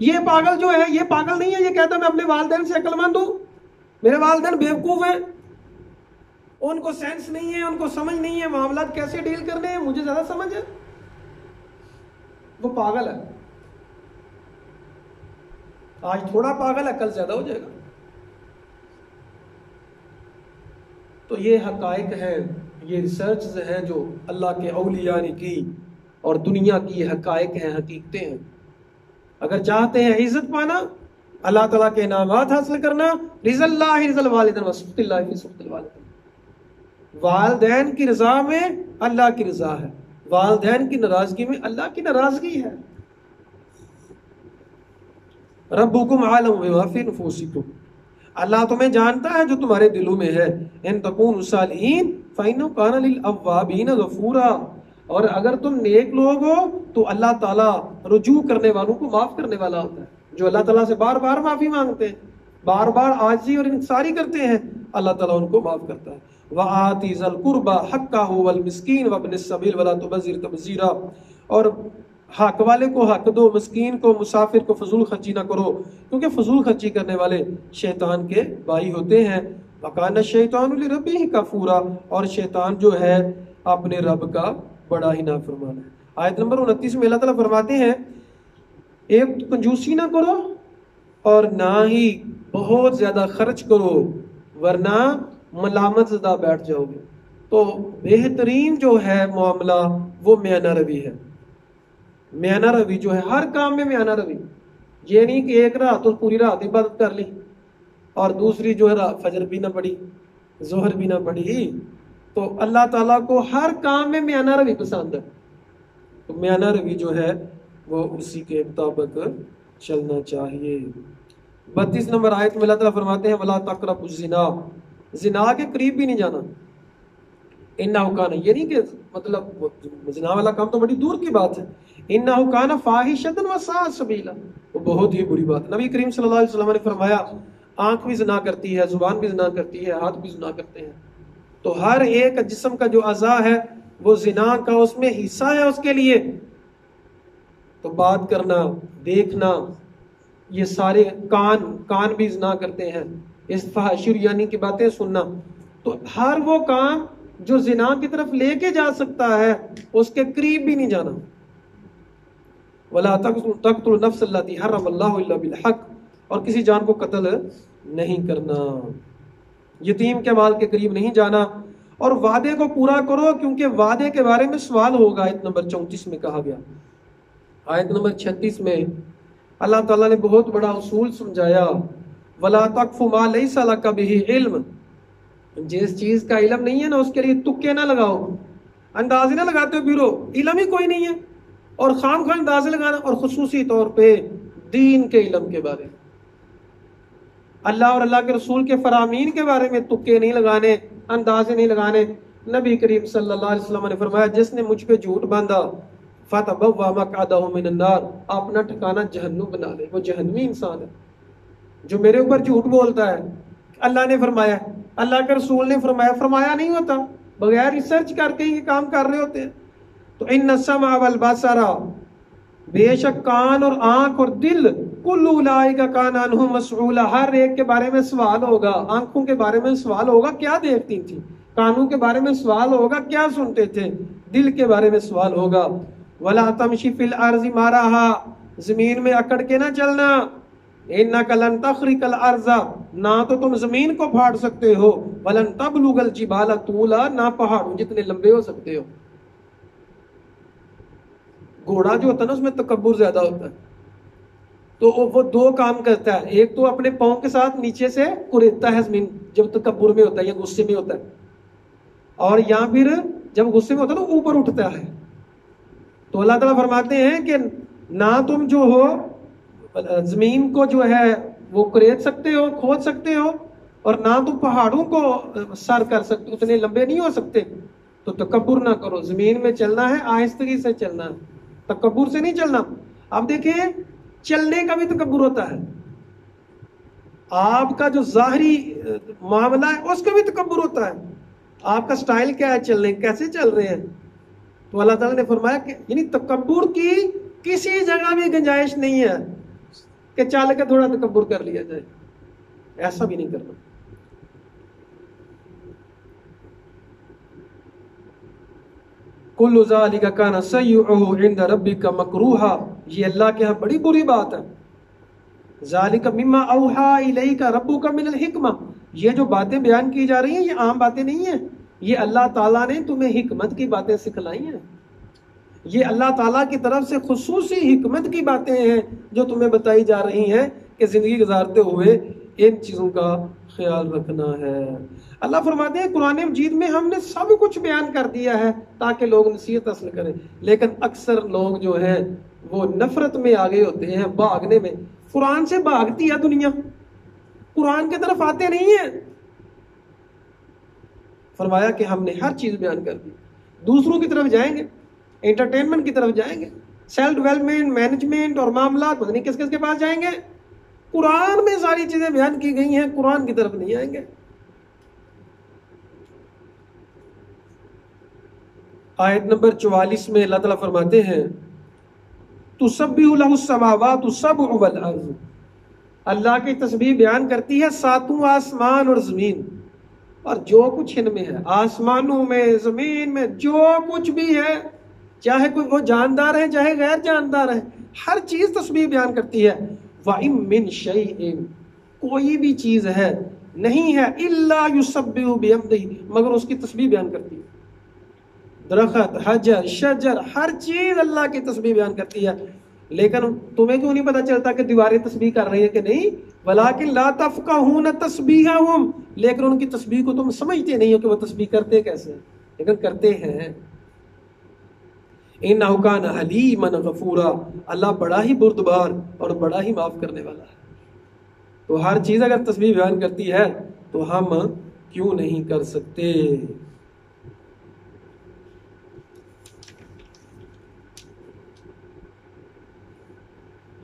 A: یہ پاگل جو ہے یہ پاگل نہیں ہے، یہ کہتا ہے میں اپنے والدین سے عقل مند ہوں. میرے والدین بیوقوف ہیں، ان کو سینس نہیں ہے، ان کو سمجھ نہیں ہے معاملات کیسے ڈیل کرنے ہیں، مجھے زیادہ سمجھ ہے. وہ پاگل ہے. آج تھوڑا پاگل ہے، کل زیادہ ہو جائے گا. تو یہ حقائق ہیں، یہ ریسرچز ہیں جو اللہ کے اولیاء نے کی، اور دنیا کی یہ حقائق ہیں، حقیقتیں ہیں. اگر چاہتے ہیں عزت پانا، اللہ تعالیٰ کے انعامات حاصل کرنا، رضا اللہ رضا الوالدین وسخط اللہ فی سخط الوالدین. والدین کی رضا میں اللہ کی رضا ہے، والدین کی ناراضگی میں اللہ کی ناراضگی ہے. ربکم عالم بما فی نفوسکم، اللہ تمہیں جانتا ہے جو تمہارے دلوں میں ہے. ان تکونوا صالحین فإنہ کان للأوابین غفورا، اور اگر تم نیک لوگ ہو تو اللہ تعالیٰ رجوع کرنے والوں کو معاف کرنے والا ہوتا ہے. جو اللہ تعالیٰ سے بار بار معافی مانگتے ہیں، بار بار عاجزی اور انکساری کرتے ہیں، اللہ تعالیٰ ان کو معاف کرتا ہے. وَآتِ ذَا الْقُرْبَى حَقَّهُ وَالْمِسْكِينَ وَابْنِ السَّبِيلِ وَلَا تُبَذِّرْ تَبْذِيرًا، اور حق والے کو حق دو، مسکین کو، مسافر کو فضول خرچی نہ کرو، کیونکہ فضول خرچی کرنے والے شیطان کے بھائی ہوتے ہیں. وَكَانَ الشَّيْطَانُ لِرَبِّهِ كَفُورًا، اور شیطان جو ہے اپنے رب کا بڑا ہی نافرمان ہے. آیت نمبر 29 میں اللہ تعالیٰ فرماتے ہیں ایک تو کنجوسی نہ کرو اور نہ ہی بہت زیادہ خرچ کرو، ورنہ ملامت زدہ بیٹھ جاؤ گے. تو بہترین جو ہے معاملہ وہ میانہ روی ہے. میانہ روی جو ہے ہر کام میں میانہ روی. یہ نہیں کہ ایک رات تو پوری رات عبادت کر لی اور دوسری جو ہے فجر بھی نہ پڑھی، ظہر بھی نہ پڑھی. تو اللہ تعالیٰ کو ہر کام میں میانہ روی پسند ہے. تو میانہ روی جو ہے وہ اسی کے مطابق چلنا چاہیے. 32 نمبر آیت میں اللہ تعالیٰ فرماتے ہیں ولا تقربوا الزنا، زنا کے قریب بھی نہیں جانا. انہ کان، یہ نہیں کہ مطلب زنا والا کام تو بڑی دور کی بات ہے. انہ کان فاحشۃ وساء سبیلا، وہ بہت ہی بری بات. نبی کریم صلی اللہ علیہ وسلم نے فرمایا آنکھ بھی زنا کرتی ہے، زبان بھی زنا کرتی ہے، ہاتھ بھی زنا کرتے ہیں. تو ہر ایک جسم کا جو اعضاء ہے وہ زنا کا اس میں حصہ ہے اس کے لیے. تو بات کرنا، دیکھنا، یہ سارے کان بھی زنا کرتے ہیں، اس فحاشر یعنی کہ باتیں سننا. تو ہر وہ کام جو زنا کی طرف لے کے جا سکتا ہے اس کے قریب بھی نہیں جانا. وَلَا تَقْتُلُوا النَّفْسَ الَّتِي حَرَّمَ اللَّهُ إِلَّا بِالْحَقِّ، اور کسی جان کو قتل نہیں کرنا. یتیم کے مال کے قریب نہیں جانا. اور وعدے کو پورا کرو کیونکہ وعدے کے بارے میں سوال ہوگا. آیت نمبر 34 میں کہا گیا. آیت نمبر 36 میں اللہ تعالیٰ نے بہت بڑا اصول سمجھایا. وَلَا تَقْفُ مَا لَيْسَ لَكَ بِهِ عِلْمٌ، جس چیز کا علم نہیں ہے نا اس کے لیے تکے نہ لگاؤ، اندازے نہ لگاتے ہو پھرو. علم ہی کوئی نہیں ہے اور خام خواہ اندازے لگانا. اور خصوصی طور پہ دین کے علم کے بارے میں، اللہ اور اللہ کے رسول کے فرامین کے بارے میں تکے نہیں لگانے، اندازے نہیں لگانے. نبی کریم صلی اللہ علیہ وسلم نے فرمایا جس نے مجھ پہ جھوٹ باندھا فَتَبَوَّأَ مَقْعَدَهُ مِنَ النَّارِ، اپنا ٹھکانہ جہنم بنا لے. وہ جہنمی انسان ہے جو میرے اوپر جھوٹ بولتا ہے. اللہ نے فرمایا، اللہ کے رسول نے فرمایا، فرمایا نہیں ہوتا، بغیر ریسرچ کر کے یہ کام کر رہے ہوتے ہیں. تو ان السمع والبصر، بے شک کان اور آنکھ اور دل، کل اولئک کان عنہ مسئولا، ہر ایک کے بارے میں سوال ہوگا. آنکھوں کے بارے میں سوال ہوگا کیا دیکھتی تھی، کانوں کے بارے میں سوال ہوگا کیا سنتے تھے، دل کے بارے میں سوال ہوگا. ولا تمشی فی الارض مارہا، زمین میں اکڑ کے نہ چلنا. انک لن تخرق الارض، نہ تو تم زمین کو پھاڑ سکتے ہو، ولن تبلغ الجبال طولا، نہ پہاڑوں جتنے لمبے ہو سکتے ہو. گھوڑا جو ہوتا ہے نا اس میں تکبر زیادہ ہوتا ہے، تو وہ دو کام کرتا ہے. ایک تو اپنے پاؤں کے ساتھ نیچے سے کریدتا ہے زمین جب تکبر میں ہوتا ہے یا غصے میں ہوتا ہے، اور یا پھر جب غصے میں ہوتا ہے نا اوپر اٹھتا ہے. تو اللہ تعالیٰ فرماتے ہیں کہ نہ تم جو ہو زمین کو جو ہے وہ کرید سکتے ہو، کھود سکتے ہو، اور نہ تم پہاڑوں کو سر کر سکتے، اتنے لمبے نہیں ہو سکتے. تو تکبر نہ کرو، زمین میں چلنا ہے آہستگی سے چلنا ہے، تکبر سے نہیں چلنا. اب دیکھیں چلنے کا بھی تکبر ہوتا ہے، آپ کا جو ظاہری معاملہ ہے اس کا بھی تکبر ہوتا ہے. آپ کا سٹائل کیا ہے چلنے، کیسے چل رہے ہیں. تو اللہ تعالیٰ نے فرمایا کہ یعنی تکبر کی کسی جگہ بھی گنجائش نہیں ہے کہ چل کے تھوڑا تکبر کر لیا جائے، ایسا بھی نہیں کرنا. کل ذالک کان سیئہ عند ربک مکروہا، یہ اللہ کے ہاں بڑی بری بات ہے. ذالک مما اوحی الیک ربک من الحکمہ، یہ جو باتیں بیان کی جا رہی ہیں یہ عام باتیں نہیں ہیں، یہ اللہ تعالیٰ نے تمہیں حکمت کی باتیں سکھلائی ہیں. یہ اللہ تعالیٰ کی طرف سے خصوصی حکمت کی باتیں ہیں جو تمہیں بتائی جا رہی ہیں کہ زندگی گزارتے ہوئے ان چیزوں کا خیال رکھنا ہے. اللہ فرماتے ہیں قرآن مجید میں ہم نے سب کچھ بیان کر دیا ہے تاکہ لوگ نصیحت حاصل کریں، لیکن اکثر لوگ جو ہیں وہ نفرت میں آگے ہوتے ہیں، بھاگنے میں. قرآن سے بھاگتی ہے دنیا، قرآن کی طرف آتے نہیں ہیں. فرمایا کہ ہم نے ہر چیز بیان کر دی. دوسروں کی طرف جائیں گے، انٹرٹینمنٹ کی طرف جائیں گے، سیلف ڈیولپمنٹ، مینجمنٹ اور معاملات پتہ نہیں کس کس کے پاس جائیں گے. قرآن میں ساری چیزیں بیان کی گئی ہیں، قرآن کی طرف نہیں آئیں گے. آیت نمبر 44 میں اللہ تعالیٰ فرماتے ہیں تسبح له السماوات السبع والارض، اللہ کی تسبیح بیان کرتی ہے ساتوں آسمان اور زمین اور جو کچھ ان میں ہے، آسمانوں میں، زمین میں، جو کچھ بھی ہے، چاہے کوئی وہ جاندار ہے چاہے غیر جاندار ہے، ہر چیز تسبیح بیان کرتی ہے. وَإِن مِّن شَيْءٍ، کوئی بھی چیز ہے نہیں ہے، إِلَّا يُسَبِّحُ بِحَمْدِهِ، مگر اس کی تسبیح بیان کرتی ہے. درخت، حجر، شجر، ہر چیز اللہ کی تسبیح بیان کرتی ہے. لیکن تمہیں کیوں نہیں پتا چلتا کہ دیواریں تسبیح کر رہی ہیں کہ نہیں؟ وَلَٰكِن لَا تَفْقَهُونَ تَسْبِيحَهُمْ، لیکن ان کی تسبیح کو تم سمجھتے نہیں ہو کہ وہ تسبیح کرتے کیسے ہیں، لیکن کرتے ہیں. إِنَّهُ كَانَ حَلِيمًا غَفُورًا، اللہ بڑا ہی بردبار اور بڑا ہی معاف کرنے والا ہے. تو ہر چیز اگر تسبیح بیان کرتی ہے تو ہم کیوں نہیں کر سکتے؟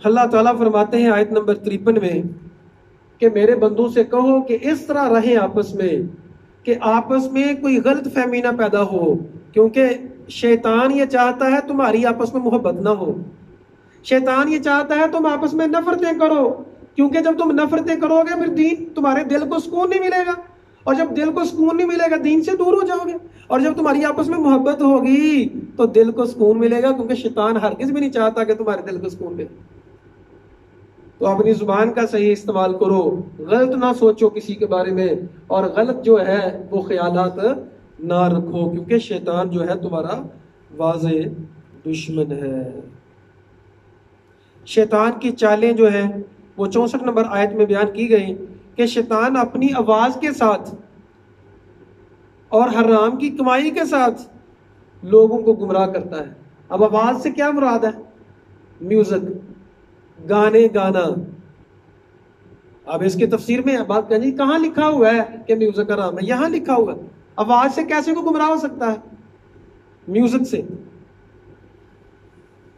A: اللہ تعالیٰ فرماتے ہیں آیت نمبر 53 میں کہ میرے بندوں سے کہو کہ اس طرح رہیں آپس میں کہ آپس میں کوئی غلط فہمی نہ پیدا ہو، کیونکہ شیطان یہ چاہتا ہے تمہاری آپس میں محبت نہ ہو، شیطان یہ چاہتا ہے تم آپس میں نفرتیں کرو، کیونکہ جب تم نفرتیں کرو گے پھر دین تمہارے دل کو سکون نہیں ملے گا، اور جب دل کو سکون نہیں ملے گا دین سے دور ہو جاؤ گے، اور جب تمہاری آپس میں محبت ہوگی تو دل کو سکون ملے گا، کیونکہ شیطان ہرگز بھی نہیں چاہتا کہ تمہارے دل کو سکون ملے۔ تو اپنی زبان کا صحیح استعمال کرو، غلط نہ سوچو کسی کے بارے میں، اور غلط جو ہے وہ خیالات نہ رکھو، کیونکہ شیطان جو ہے تمہارا واضح دشمن ہے۔ شیطان کی چالیں جو ہیں وہ 64 نمبر آیت میں بیان کی گئی کہ شیطان اپنی آواز کے ساتھ اور حرام کی کمائی کے ساتھ لوگوں کو گمراہ کرتا ہے۔ اب آواز سے کیا مراد ہے؟ میوزک، گانے گانا۔ اب اس کی تفسیر میں بات کریں جی کہاں لکھا ہوا ہے کہ میوزک حرام ہے؟ یہاں لکھا ہوا ہے۔ آواز سے کیسے کو گمراہ ہو سکتا ہے؟ میوزک سے۔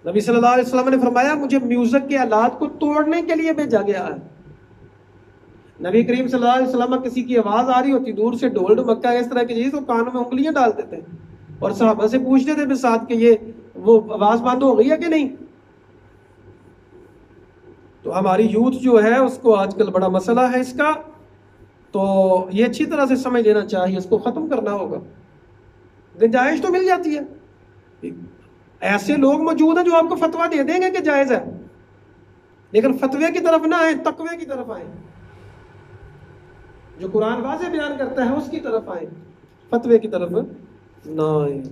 A: نبی صلی اللہ علیہ وسلم نے فرمایا مجھے میوزک کے آلات کو توڑنے کے لیے بھیجا گیا ہے۔ نبی کریم صلی اللہ علیہ وسلم کسی کی آواز آ رہی ہوتی، دور سے ڈھول ڈمکا اس طرح کی چیز، تو کانوں میں انگلیاں ڈال دیتے ہیں اور صحابہ سے پوچھتے تھے ساتھ کہ یہ وہ آواز بند ہو گئی ہے کہ نہیں۔ تو ہماری یوتھ جو ہے اس کو آج کل بڑا مسئلہ ہے اس کا، تو یہ اچھی طرح سے سمجھ لینا چاہیے، اس کو ختم کرنا ہوگا۔ گنجائش تو مل جاتی ہے، ایسے لوگ موجود ہیں جو آپ کو فتویٰ دے دیں گے کہ جائز ہے، لیکن فتوے کی طرف نہ آئیں، تقوی کی طرف آئیں، جو قرآن واضح بیان کرتا ہے اس کی طرف آئیں، فتوے کی طرف نہ آئیں۔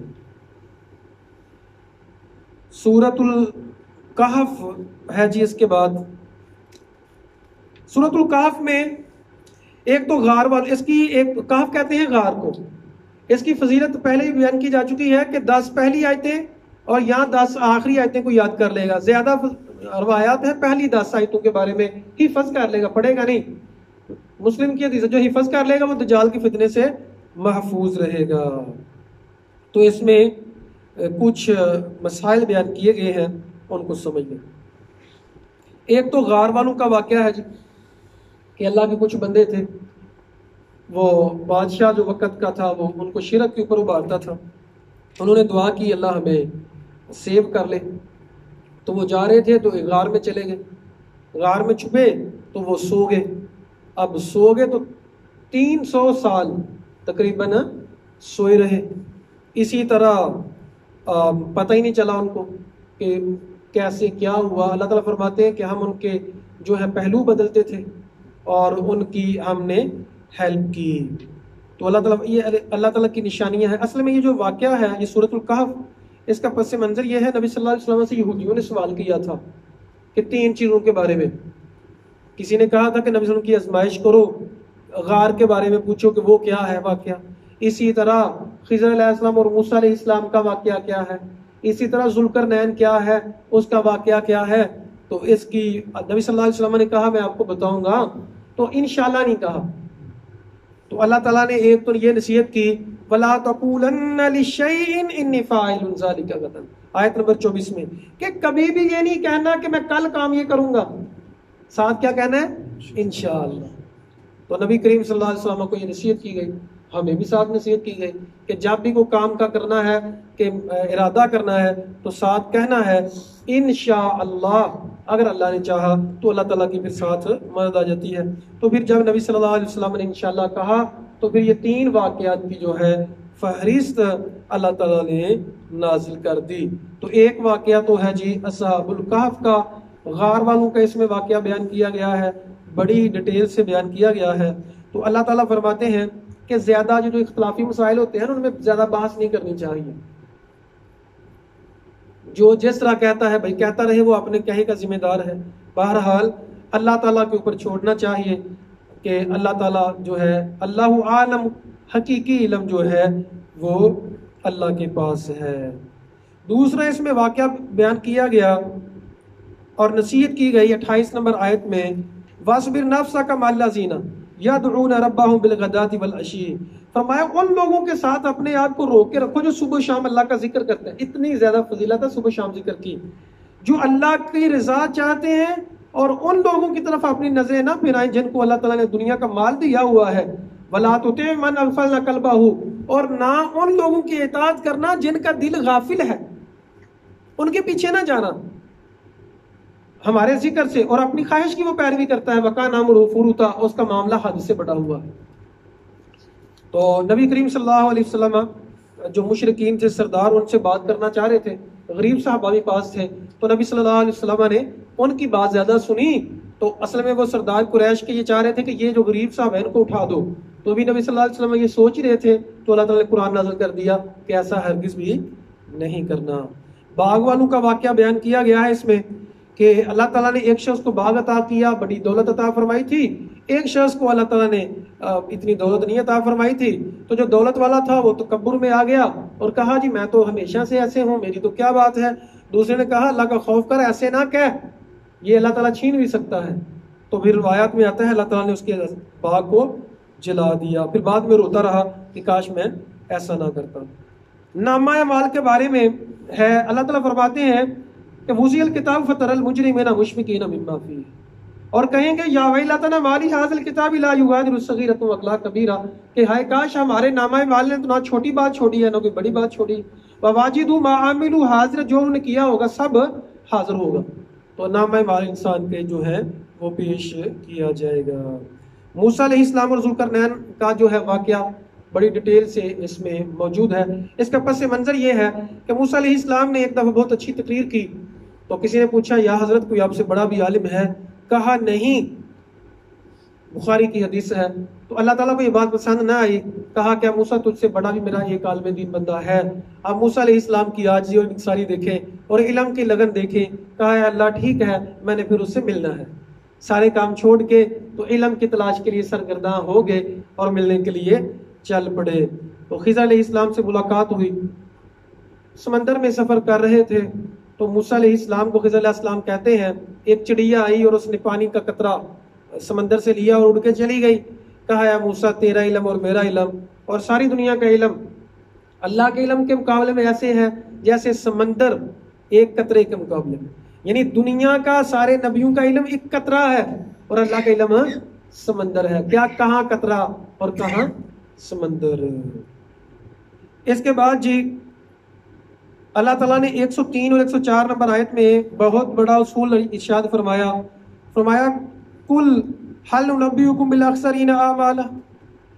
A: سورۃ الکہف ہے جی، اس کے بعد سورۃ الکہف میں ایک تو غار والے، اس کی ایک کہف کہتے ہیں غار کو، اس کی فضیلت پہلے ہی بیان کی جا چکی ہے کہ 10 پہلی آیتیں اور یہاں 10 آخری آیتیں کو یاد کر لے گا، زیادہ روایات ہیں پہلی 10 آیتوں کے بارے میں حفظ کر لے گا، پڑھے گا نہیں۔ مسلم کی حدیث جو حفظ کر لے گا وہ دجال کے فتنے سے محفوظ رہے گا۔ تو اس میں کچھ مسائل بیان کیے گئے ہیں، ان کو سمجھ لیں۔ ایک تو غار والوں کا واقعہ ہے جی، کہ اللہ کے کچھ بندے تھے، وہ بادشاہ جو وقت کا تھا وہ ان کو شرک کے اوپر ابھارتا تھا، انہوں نے دعا کی اللہ ہمیں سیو کر لے، تو وہ جا رہے تھے تو ایک غار میں چلے گئے، غار میں چھپے تو وہ سو گئے۔ اب سو گئے تو 300 سال تقریباً سوئے رہے، اسی طرح پتہ ہی نہیں چلا ان کو کہ کیسے کیا ہوا۔ اللہ تعالیٰ فرماتے ہیں کہ ہم ان کے جو ہے پہلو بدلتے تھے اور ان کی ہم نے ہیلپ کی۔ تو اللہ تعالیٰ کی نشانیاں ہیں۔ اصل میں یہ جو واقعہ ہے، یہ سورۃ الکہف، اس کا پس منظر یہ ہے، نبی صلی اللہ علیہ وسلم سے یہودیوں نے سوال کیا تھا کہ 3 چیزوں کے بارے میں۔ کسی نے کہا تھا کہ نبی صلی اللہ علیہ وسلم کی آزمائش کرو، غار کے بارے میں پوچھو کہ وہ کیا ہے واقعہ، اسی طرح خضر علیہ السلام اور موسیٰ علیہ السلام کا واقعہ کیا ہے، اسی طرح ذوالقرنین کیا ہے، اس کا واقعہ کیا ہے۔ تو اس کی نبی صلی اللہ علیہ وسلم نے کہا میں آپ کو بتاؤں گا، تو انشاءاللہ نہیں کہا۔ تو اللہ تعالیٰ نے ایک تو یہ نصیحت کی وَلَا تَقُولَنَّ لِشَيْءٍ إِنِّي فَاعِلٌ ذَلِكَ غَدًا، آیت نمبر 24 میں، کہ کبھی بھی یہ نہیں کہنا کہ میں کل کام یہ کروں گا، ساتھ کیا کہنا ہے؟ انشاءاللہ۔ تو نبی کریم صلی اللہ علیہ وسلم کو یہ نصیحت کی گئی، ہمیں بھی ساتھ نصیحت کی گئی کہ جب بھی کوئی کام کا کرنا ہے، کہ ارادہ کرنا ہے، تو ساتھ کہنا ہے انشاءاللہ، اگر اللہ نے چاہا تو اللہ تعالیٰ کی پھر ساتھ مدد آ جاتی ہے۔ تو پھر جب نبی صلی اللہ علیہ وسلم نے انشاءاللہ کہا تو پھر یہ 3 واقعات کی جو ہے فہرست اللہ تعالیٰ نے نازل کر دی۔ تو ایک واقعہ تو ہے جی اصحاب الکہف کا، غار والوں کا اس میں واقعہ بیان کیا گیا ہے، بڑی ڈیٹیل سے بیان کیا گیا ہے۔ تو اللہ تعالیٰ فرماتے ہیں کہ زیادہ جو اختلافی مسائل ہوتے ہیں ان میں زیادہ بحث نہیں کرنی چاہیے، جو جس طرح کہتا ہے بھائی کہتا رہے، وہ اپنے کہے کا ذمہ دار ہے۔ بہرحال اللہ تعالیٰ کے اوپر چھوڑنا چاہیے کہ اللہ تعالیٰ جو ہے اللہ عالم، حقیقی علم جو ہے وہ اللہ کے پاس ہے۔ دوسرا اس میں واقعہ بیان کیا گیا اور نصیحت کی گئی 28 نمبر آیت میں وَاصْبِرْ نَفْسَكَ مَعَ الَّذِينَ يَدْعُونَ رَبَّهُمْ بِالْغَدَاةِ وَالْعَشِيِّ، فرمایا ان لوگوں کے ساتھ اپنے آپ کو روک کے رکھو جو صبح شام اللہ کا ذکر کرتے ہیں. اتنی زیادہ فضیلت ہے صبح شام ذکر کی. جو اللہ کی رضا چاہتے ہیں اور ان لوگوں کی طرف اپنی نظریں نہ پھرائیں جن کو اللہ تعالیٰ نے دنیا کا مال دیا ہوا ہے. وَلَا تُطِعْ مَنْ أَغْفَلْنَا قَلْبَهُ، اور نہ ان لوگوں کی اطاعت کرنا جن کا دل غافل ہے، ان کے پیچھے نہ جانا ہمارے ذکر سے، اور اپنی خواہش کی وہ پیروی کرتا ہے. وَكَانَ أَمْرُهُ فُرُطًا، اس کا معاملہ حد سے بڑا ہوا ہے. تو نبی کریم صلی اللہ علیہ وسلم جو مشرکین تھے سردار ان سے بات کرنا چاہ رہے تھے، غریب صاحبہ بھی پاس تھے، تو نبی صلی اللہ علیہ وسلم نے ان کی بات زیادہ سنی. تو اصل میں وہ سردار قریش کے یہ چاہ رہے تھے کہ یہ جو غریب صاحب ہیں ان کو اٹھا دو. تو بھی نبی صلی اللہ علیہ وسلم یہ سوچ رہے تھے تو اللہ تعالیٰ نے قرآن نازل کر دیا کہ ایسا ہرگز بھی نہیں کرنا. باغ والوں کا واقعہ بیان کیا گیا ہے اس میں کہ اللہ تعالیٰ نے ایک شخص کو باغ عطا کیا، بڑی دولت عطا فرمائی تھی. ایک شخص کو اللہ تعالیٰ نے اتنی دولت نہیں عطا فرمائی تھی. تو جو دولت والا تھا وہ تکبر میں آ گیا اور کہا جی میں تو ہمیشہ سے ایسے ہوں، میری تو کیا بات ہے. دوسرے نے کہا اللہ کا خوف کر، ایسے نہ کہہ، یہ اللہ تعالیٰ چھین بھی سکتا ہے. تو پھر روایات میں آتا ہے اللہ تعالیٰ نے اس کے باغ کو جلا دیا. پھر بعد میں روتا رہا کہ کاش میں ایسا نہ کرتا. نامہ اعمال کے بارے میں ہے اللہ تعالیٰ فرماتے ہیں کہ وُزِّعَ الْكِتَابُ فَتَرَى الْمُجْرِمِينَ مُشْفِقِينَ مِمَّا فِيهِ، اور کہیں گے یا ویلتنا ما لِهَٰذَا الْكِتَابِ لَا يُغَادِرُ صَغِيرَةً وَلَا كَبِيرَةً، کہ ہائے کاش ہمارے نامہ اعمال نے تو نہ چھوٹی بات چھوڑی ہے نہ کوئی بڑی بات چھوڑی. وَوَاجِدُوا مَا عَمِلُوا حاضر، جو انہوں نے کیا ہوگا سب حاضر ہوگا. تو نامہ اعمال انسان کے جو ہے وہ پیش کیا جائے گا. موسیٰ علیہ السلام اور ذوالقرنین کا جو ہے واقعہ بڑی ڈیٹیل سے اس میں موجود ہے. اس کا پس منظر یہ ہے کہ موسیٰ علیہ السلام نے ایک دفعہ بہت اچھی تقریر کی تو کسی نے پوچھا یا حضرت کوئی آپ سے بڑا بھی عالم ہے؟ کہا نہیں، بخاری کی حدیث ہے. تو اللہ تعالیٰ کو یہ بات پسند نہ آئی. کہا کہ موسیٰ تجھ سے بڑا بھی میرا ایک عالم دین بندہ ہے. اب موسیٰ علیہ السلام کی عاجزی اور انکساری دیکھیں اور علم کی لگن دیکھیں. کہا ہے اللہ ٹھیک ہے، میں نے پھر اس سے ملنا ہے. سارے کام چھوڑ کے تو علم کی تلاش کے لیے سرگرداں ہو گئے اور ملنے کے لیے چل پڑے. تو خضر علیہ السلام سے ملاقات ہوئی، سمندر میں سفر کر رہے تھے. تو موسیٰ علیہ السلام کو خضر علیہ السلام کہتے ہیں ایک چڑیا آئی اور اس نے پانی کا قطرہ سمندر سے لیا اور اڑ کے چلی گئی. کہا ہے موسیٰ تیرا علم اور میرا علم اور ساری دنیا کا علم اللہ کے علم کے مقابلے میں ایسے ہے جیسے سمندر ایک قطرے کے مقابلے میں. یعنی دنیا کا سارے نبیوں کا علم ایک قطرہ ہے اور اللہ کا علم سمندر ہے. کیا کہاں قطرہ اور کہاں سمندر. اس کے بعد جی اللہ تعالیٰ نے 103 اور 104 نمبر آیت میں بہت بڑا اصول ارشاد فرمایا. کل حل ننبئکم بالاخسرین اعمالا.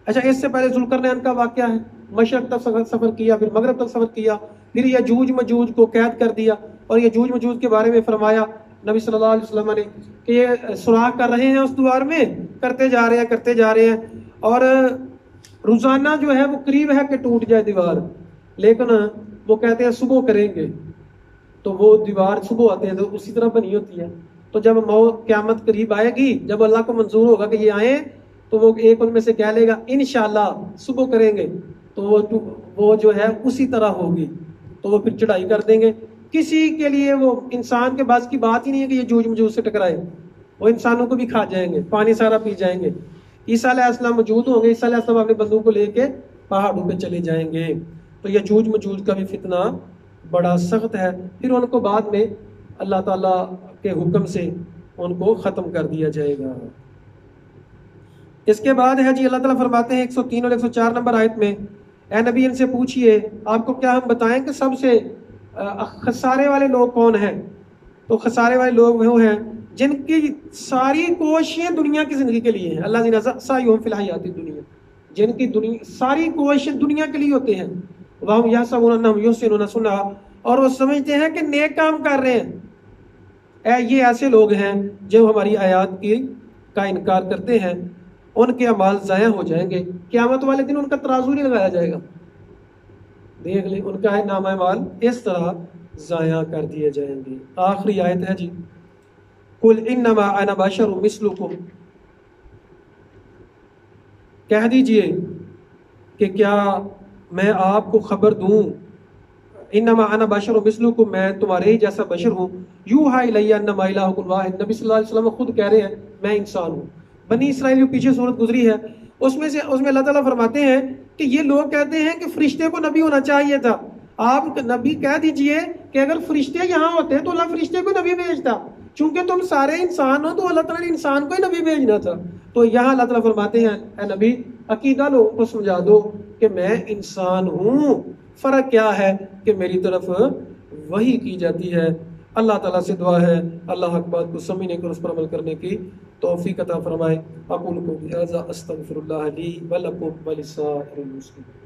A: اچھا اس سے پہلے ذوالقرنین کا واقعہ ہے. مشرق تک سفر کیا، پھر مغرب تک سفر کیا، پھر یجوج مجوج کو قید کر دیا اور یجوج مجوج کے بارے میں فرمایا نبی صلی اللہ علیہ وسلم نے کہ یہ سوراخ کر رہے ہیں اس دیوار میں، کرتے جا رہے ہیں اور روزانہ جو ہے وہ قریب ہے کہ ٹوٹ جائے دیوار، لیکن وہ کہتے ہیں صبح کریں گے. تو وہ دیوار صبح آتے ہیں تو اسی طرح بنی ہوتی ہے. تو جب موت قیامت قریب آئے گی، جب اللہ کو منظور ہوگا کہ یہ آئیں تو وہ ایک ان میں سے کہہ لے گا انشاءاللہ صبح کریں گے، تو وہ جو ہے اسی طرح ہوگی. تو وہ پھر چڑھائی کر دیں گے. کسی کے لیے وہ انسان کے بس کی بات ہی نہیں ہے کہ یہ جوج مجوج سے ٹکرائے. وہ انسانوں کو بھی کھا جائیں گے، پانی سارا پی جائیں گے. عیسیٰ علیہ السلام موجود ہوں گے، عیسیٰ علیہ السلام اپنے بندوں کو لے کے پہاڑوں پہ چلے جائیں گے. تو یجوج مجوج کا بھی فتنہ بڑا سخت ہے. پھر ان کو بعد میں اللہ تعالیٰ کے حکم سے ان کو ختم کر دیا جائے گا. اس کے بعد ہے جی اللہ تعالیٰ فرماتے ہیں 103 اور 104 نمبر آیت میں اے نبی ان سے پوچھئے آپ کو کیا ہم بتائیں کہ سب سے خسارے والے لوگ کون ہیں؟ تو خسارے والے لوگ وہ ہیں جن کی ساری کوششیں دنیا کی زندگی کے لیے ہیں. اللہ الذین سعیہم فی الحیاۃ الدنیا، جن کی ساری کوششیں دنیا کے لیے ہوتے ہیں. وہم یحسبون انہم یحسنون صنعا، اور وہ سمجھتے ہیں کہ نیک کام کر رہے ہیں. یہ ایسے لوگ ہیں جو ہماری آیات کا انکار کرتے ہیں، ان کے اعمال ضائع ہو جائیں گے. قیامت والے دن ان کا ترازو نہیں لگایا جائے گا. دیکھ لیں ان کا نامہ اعمال اس طرح ضائع کر دیے جائیں گے. آخری آیت ہے جی قل انما انا بشر مثلکم، کہہ دیجئے کہ کیا میں آپ کو خبر دوں انما انا بشر مثلکم، میں تمہارے ہی جیسا بشر ہوں، یوحی الی انما الہکم واحد، نبی صلی اللہ علیہ وسلم خود کہہ رہے ہیں میں انسان ہوں۔ بنی اسرائیل جو پیچھے صورت گزری ہے اس میں اللہ تعالیٰ فرماتے ہیں کہ یہ لوگ کہتے ہیں کہ فرشتے کو نبی ہونا چاہیے تھا، آپ نبی کہہ دیجئے کہ اگر فرشتے یہاں ہوتے تو اللہ فرشتے کو نبی بھیجتا، چونکہ تم سارے انسان ہو تو اللہ تعالیٰ نے انسان کو ہی نبی بھیجنا تھا۔ تو یہاں اللہ تعالیٰ فرماتے ہیں اے نبی عقیدہ لوگوں کو سمجھا دو کہ میں انسان ہوں، فرق کیا ہے کہ میری طرف وحی کی جاتی ہے۔ اللہ تعالیٰ سے دعا ہے اللہ حق بات کو سمجھنے اور اس پر عمل کرنے کی توفیق عطا فرمائے۔ اقول قولی ھذا استغفر اللہ لی ولکم ولسائر المسلمین۔